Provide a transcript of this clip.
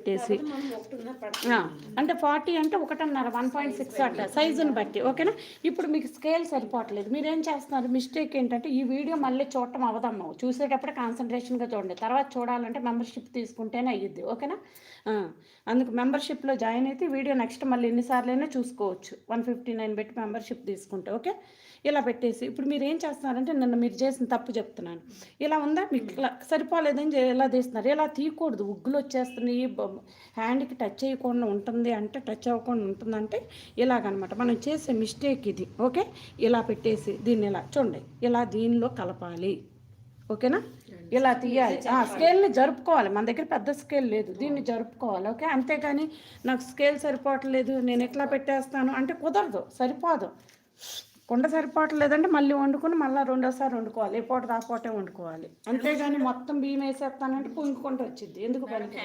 పెట్టేసి అంటే 40 అంటే 1.5 1.6 అట్లా సైజుని బట్టి ఓకేనా. ఇప్పుడు మీకు స్కేల్ సరిపోవట్లేదు, మీరేం చేస్తున్నారు? మిస్టేక్ ఏంటంటే ఈ వీడియో మళ్ళీ చూడటం అవదమ్మా, చూసేటప్పుడు కాన్సన్ట్రేషన్గా చూడండి, తర్వాత చూడాలంటే మెంబర్షిప్ తీసుకుంటేనే అయ్యిద్ది ఓకేనా. అందుకు మెంబర్షిప్లో జాయిన్ అయితే వీడియో నెక్స్ట్ మళ్ళీ ఎన్నిసార్లైనా చూసుకోవచ్చు, 159 పెట్టి మెంబర్షిప్ తీసుకుంటే ఓకే. ఇలా పెట్టేసి ఇప్పుడు మీరు ఏం చేస్తున్నారంటే నిన్న మీరు చేసిన తప్పు చెప్తున్నాను, ఇలా ఉందా మీకు ఇలా సరిపోలేదని ఎలా తీస్తున్నారు? ఇలా తీయకూడదు, ఉగ్గులు వచ్చేస్తున్నాయి, హ్యాండ్కి టచ్ చేయకుండా ఉంటుంది అంటే టచ్ అవ్వకుండా ఉంటుందంటే ఇలాగనమాట మనం చేసే మిస్టేక్ ఇది ఓకే. ఇలా పెట్టేసి దీన్ని ఇలా చూడండి, ఇలా దీనిలో కలపాలి ఓకేనా. ఇలా తీయాలి, స్కేల్ని జరుపుకోవాలి, మన దగ్గర పెద్ద స్కేల్ లేదు, దీన్ని జరుపుకోవాలి ఓకే. అంతేగాని నాకు స్కేల్ సరిపోవట్లేదు నేను ఎట్లా పెట్టేస్తాను అంటే కుదరదు, సరిపోదు. కుండ సరిపోవట్లేదంటే మళ్ళీ వండుకొని మళ్ళీ రెండోసారి వండుకోవాలి, ఏ పూట రాపోటే వండుకోవాలి. అంతేగాని మొత్తం బియ్యం వేసేస్తానంటే పొంగుకుంటూ వచ్చింది, ఎందుకు పనికి